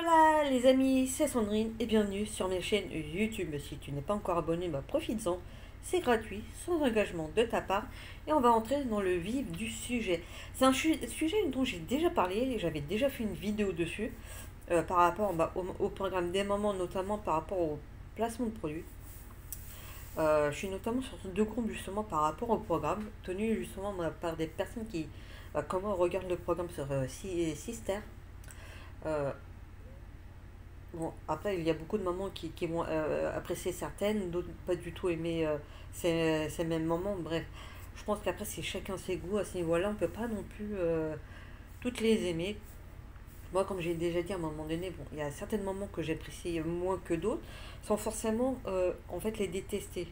Hola les amis, c'est Sandrine et bienvenue sur ma chaîne YouTube. Si tu n'es pas encore abonné, profites-en, c'est gratuit, sans engagement de ta part et on va entrer dans le vif du sujet. C'est un sujet dont j'ai déjà parlé et j'avais déjà fait une vidéo dessus par rapport au programme des moments, notamment par rapport au placement de produits. Je suis notamment sur deux groupes justement par rapport au programme, tenu justement par des personnes qui comment regardent le programme sur Sister. Euh, Bon, après, il y a beaucoup de mamans qui vont apprécier certaines, d'autres pas du tout aimer ces mêmes moments. Bref, je pense qu'après, c'est chacun ses goûts à ce niveau-là. On peut pas non plus toutes les aimer. Moi, comme j'ai déjà dit à un moment donné, bon, il y a certains moments que j'apprécie moins que d'autres, sans forcément en fait les détester.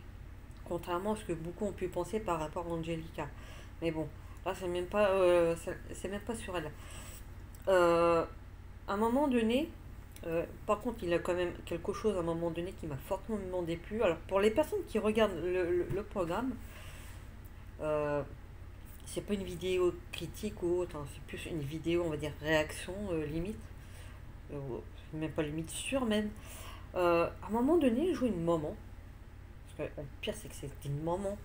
Contrairement à ce que beaucoup ont pu penser par rapport à Angelica. Mais bon, là, c'est même pas sur elle. À un moment donné, par contre, il a quand même quelque chose à un moment donné qui m'a fortement déplu. Alors, pour les personnes qui regardent le programme, euh, c'est pas une vidéo critique ou autre, hein, c'est plus une vidéo, on va dire, réaction limite, euh, même pas limite sûre même. À un moment donné, il joue une maman, parce que le pire c'est que c'est une maman,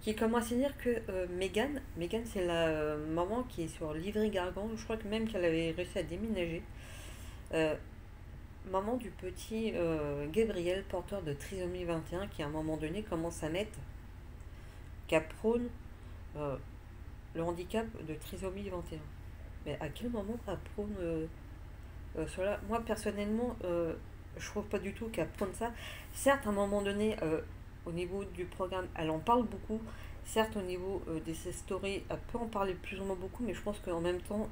qui commence à dire que Megan c'est la maman qui est sur Livry-Gargan, je crois que même qu'elle avait réussi à déménager. Euh, Maman du petit Gabriel, porteur de trisomie 21, qui à un moment donné commence à mettre qu'elle prône euh, le handicap de trisomie 21. Mais à quel moment elle prône cela? Moi personnellement, je trouve pas du tout qu'elle prône ça. Certes, à un moment donné, au niveau du programme, elle en parle beaucoup. Certes, au niveau des stories, elle peut en parler plus ou moins beaucoup, mais je pense qu'en même temps,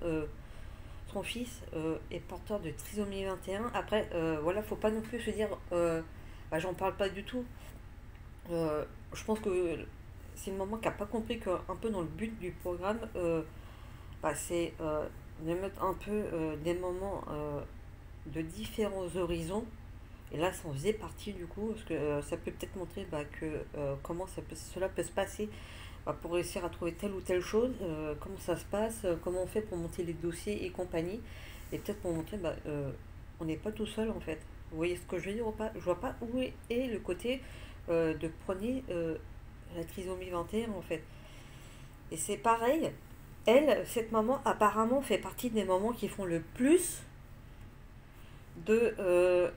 son fils est porteur de trisomie 21. Après, voilà, faut pas non plus se dire, j'en parle pas du tout. Je pense que c'est une maman qui a pas compris qu'un peu dans le but du programme, c'est de mettre un peu des moments de différents horizons. Et là, ça en faisait partie du coup, parce que ça peut peut-être montrer que comment cela peut se passer pour réussir à trouver telle ou telle chose, comment ça se passe, comment on fait pour monter les dossiers et compagnie, et peut-être pour montrer on n'est pas tout seul en fait. Vous voyez ce que je veux dire ou pas? Je vois pas où est le côté de prôner la trisomie 21 en fait. Et c'est pareil, elle, cette maman apparemment fait partie des mamans qui font le plus de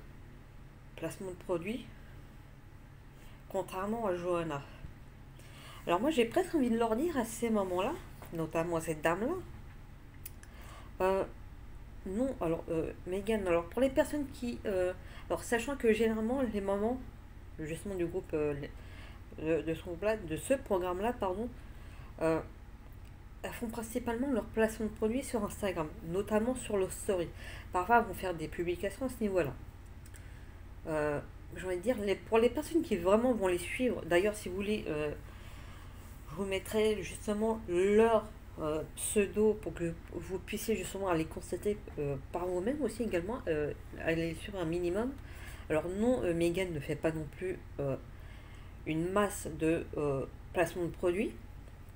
placement de produits, contrairement à Johanna. Alors moi j'ai presque envie de leur dire à ces moments-là, notamment à cette dame-là, euh, non, alors Megan, alors pour les personnes qui... alors sachant que généralement les mamans, justement du groupe, de ce programme-là, pardon, euh, elles font principalement leur placement de produits sur Instagram, notamment sur le story. Parfois elles vont faire des publications à ce niveau-là. Euh, j'ai envie de dire, pour les personnes qui vraiment vont les suivre, d'ailleurs si vous voulez, je vous mettrai justement leur pseudo pour que vous puissiez justement aller constater par vous-même aussi également, aller sur un minimum. Alors non, Megan ne fait pas non plus une masse de placement de produits,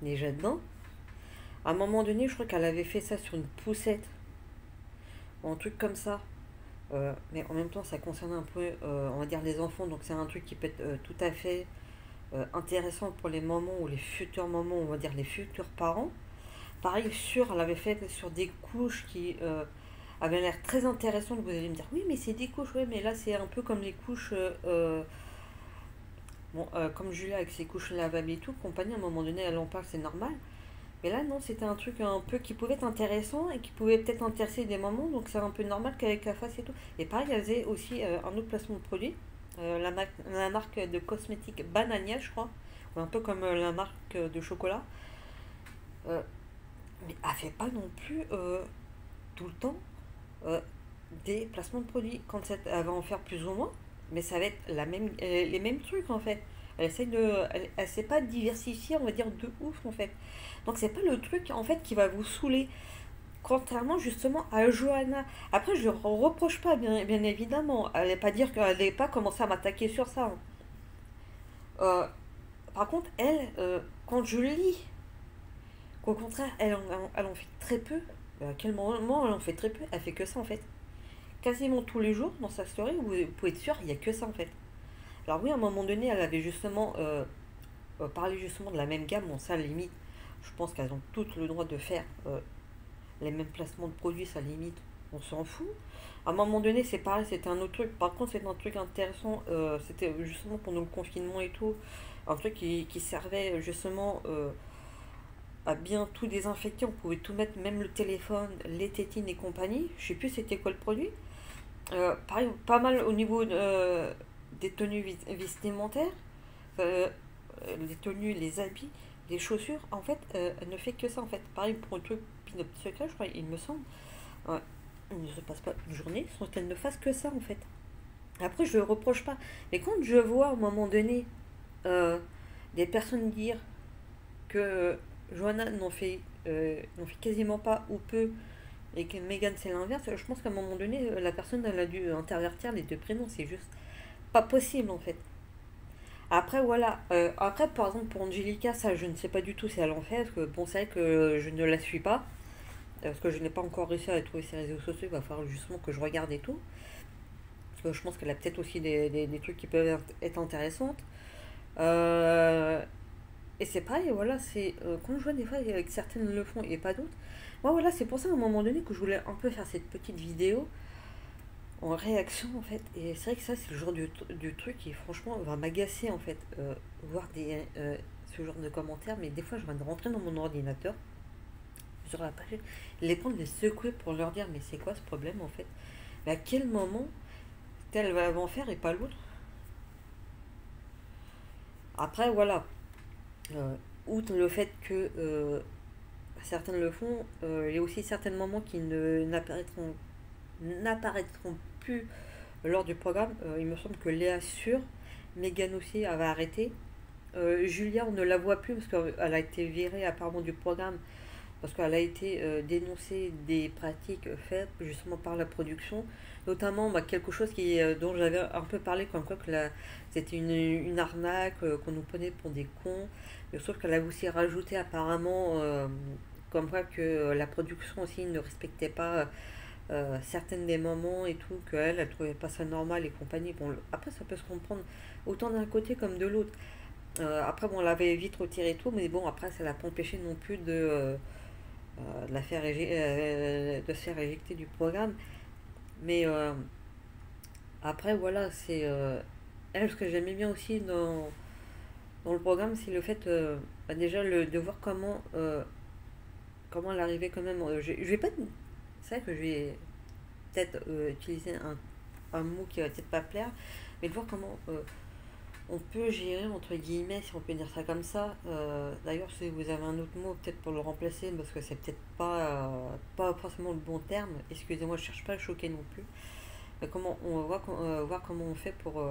déjà dedans. À un moment donné, je crois qu'elle avait fait ça sur une poussette, ou un truc comme ça. Mais en même temps, ça concerne un peu, on va dire, les enfants, donc c'est un truc qui peut être tout à fait intéressant pour les mamans ou les futurs mamans, on va dire les futurs parents. Pareil, elle avait fait sur des couches qui avaient l'air très intéressantes. Vous allez me dire, oui, mais c'est des couches, ouais, mais là c'est un peu comme les couches, comme Julia avec ses couches lavables et tout, compagnie, à un moment donné, elle en parle, c'est normal. Mais là, non, c'était un truc un peu qui pouvait être intéressant et qui pouvait peut-être intéresser des mamans, donc c'est un peu normal qu'avec la face et tout. Et pareil, elle faisait aussi un autre placement de produit, la marque de cosmétiques Banania, je crois, ou un peu comme la marque de chocolat. Euh, mais elle fait pas non plus tout le temps euh, des placements de produits. Quand elle va en faire plus ou moins, mais ça va être les mêmes trucs en fait. Elle sait pas diversifier, on va dire de ouf en fait. Donc c'est pas le truc en fait qui va vous saouler. Contrairement justement à Johanna. Après je reproche pas bien évidemment. Elle n'est pas dire qu'elle n'ait pas commencé à m'attaquer sur ça, hein. Euh, Par contre elle, quand je lis qu'au contraire elle en fait très peu. À quel moment elle en fait très peu? Elle fait que ça en fait. quasiment tous les jours dans sa story, vous pouvez être sûr, il n'y a que ça en fait. Alors oui, à un moment donné, elle avait justement parlé justement de la même gamme. Bon, ça, à la limite, je pense qu'elles ont toutes le droit de faire les mêmes placements de produits, ça limite, on s'en fout. À un moment donné, c'est pareil, c'était un autre truc. Par contre, c'est un truc intéressant, c'était justement pendant le confinement et tout, un truc qui servait justement à bien tout désinfecter. On pouvait tout mettre, même le téléphone, les tétines et compagnie. Je sais plus c'était quoi le produit. Pareil, pas mal au niveau des tenues vestimentaires, euh, les tenues, les habits, les chaussures. En fait, elle ne fait que ça en fait. Pareil pour le truc Pinot Secret, je crois, il me semble. Ouais. Il ne se passe pas une journée sans qu'elle ne fasse que ça en fait. Après, je ne reproche pas. Mais quand je vois à un moment donné euh, des personnes dire que Johanna n'en fait quasiment pas ou peu et que Megan c'est l'inverse, je pense qu'à un moment donné, la personne elle a dû intervertir les deux prénoms. C'est juste pas possible en fait. Après, voilà. Après, par exemple, pour Angelica, ça, je ne sais pas du tout si elle en fait. Parce que, bon, c'est vrai que je ne la suis pas. Parce que je n'ai pas encore réussi à trouver ses réseaux sociaux. Il va falloir justement que je regarde et tout. Parce que je pense qu'elle a peut-être aussi des trucs qui peuvent être intéressants. Euh, et c'est pareil, voilà. C'est quand je vois des fois que certaines le font et pas d'autres. Moi, voilà, c'est pour ça à un moment donné que je voulais un peu faire cette petite vidéo en réaction en fait. Et c'est vrai que ça, c'est le genre de truc qui, franchement, va m'agacer en fait. Voir ce genre de commentaires. Mais des fois, je viens de rentrer dans mon ordinateur sur la page, les prendre, les secouer pour leur dire mais c'est quoi ce problème en fait. Mais à quel moment tel va en faire et pas l'autre. Après voilà, euh, outre le fait que certains le font, il y a aussi certains moments qui n'apparaîtront plus lors du programme. Il me semble que Léa Sur, Megan aussi avait arrêté. Julia, on ne la voit plus parce qu'elle a été virée apparemment du programme parce qu'elle a été dénoncée des pratiques faites justement par la production, notamment quelque chose dont j'avais un peu parlé, comme quoi que c'était une arnaque, qu'on nous prenait pour des cons, mais sauf qu'elle a aussi rajouté apparemment comme quoi que la production aussi ne respectait pas certaines des moments et tout, qu'elle elle trouvait pas ça normal et compagnie. Bon, après ça peut se comprendre autant d'un côté comme de l'autre. Après bon, on l'avait vite retiré et tout, mais bon après ça l'a pas empêché non plus de se faire éjecter du programme. Mais après, voilà, c'est. Elle, ce que j'aimais bien aussi dans le programme, c'est le fait, déjà, de voir comment elle arrivait quand même. Je vais pas. C'est vrai que je vais peut-être utiliser un mot qui va peut-être pas plaire, mais de voir comment on peut gérer, entre guillemets, si on peut dire ça comme ça. D'ailleurs, si vous avez un autre mot, peut-être pour le remplacer, parce que c'est peut-être pas forcément le bon terme. Excusez-moi, je cherche pas à choquer non plus. Comment on va voir comment on fait pour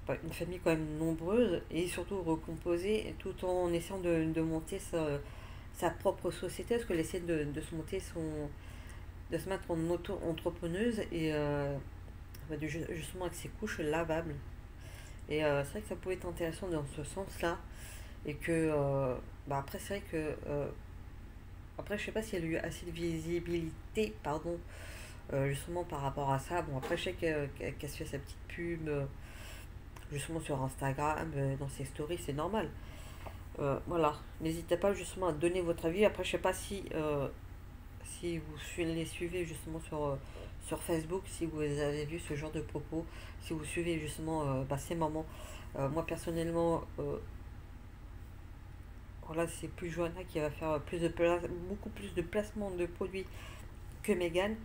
une famille quand même nombreuse et surtout recomposée, tout en essayant de monter sa propre société, parce qu'elle essaie de se monter de se mettre en auto-entrepreneuse et justement avec ses couches lavables. Et c'est vrai que ça pouvait être intéressant dans ce sens-là. Et que, après, c'est vrai que, après, je sais pas s'il y a eu assez de visibilité, pardon, justement par rapport à ça. Bon, après, je sais qu'elle se fait sa petite pub, justement sur Instagram, dans ses stories, c'est normal. Voilà, n'hésitez pas justement à donner votre avis. Après, je sais pas si vous les suivez justement sur Facebook, si vous avez vu ce genre de propos, si vous suivez justement ces moments. Moi personnellement, voilà, c'est plus Johanna qui va faire beaucoup plus de placements de produits que Megan.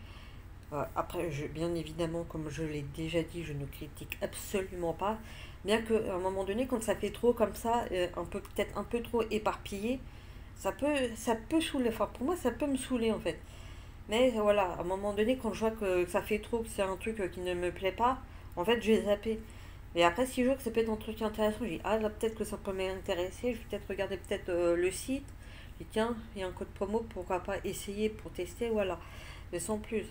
Après, bien évidemment, comme je l'ai déjà dit, je ne critique absolument pas. Bien qu'à un moment donné, quand ça fait trop comme ça, peut-être un peu trop éparpillé, ça peut saouler. Enfin, pour moi, ça peut me saouler en fait. Mais voilà, à un moment donné, quand je vois que ça fait trop, que c'est un truc qui ne me plaît pas, en fait, je vais zapper. Mais après, si je vois que ça peut être un truc intéressant, je dis, ah là, peut-être que ça peut m'intéresser, je vais peut-être regarder peut-être le site. Je dis, tiens, il y a un code promo, pourquoi pas essayer pour tester, voilà. Mais sans plus.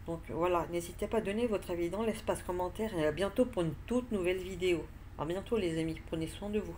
Donc voilà, n'hésitez pas à donner votre avis dans l'espace commentaire et à bientôt pour une toute nouvelle vidéo. À bientôt les amis, prenez soin de vous.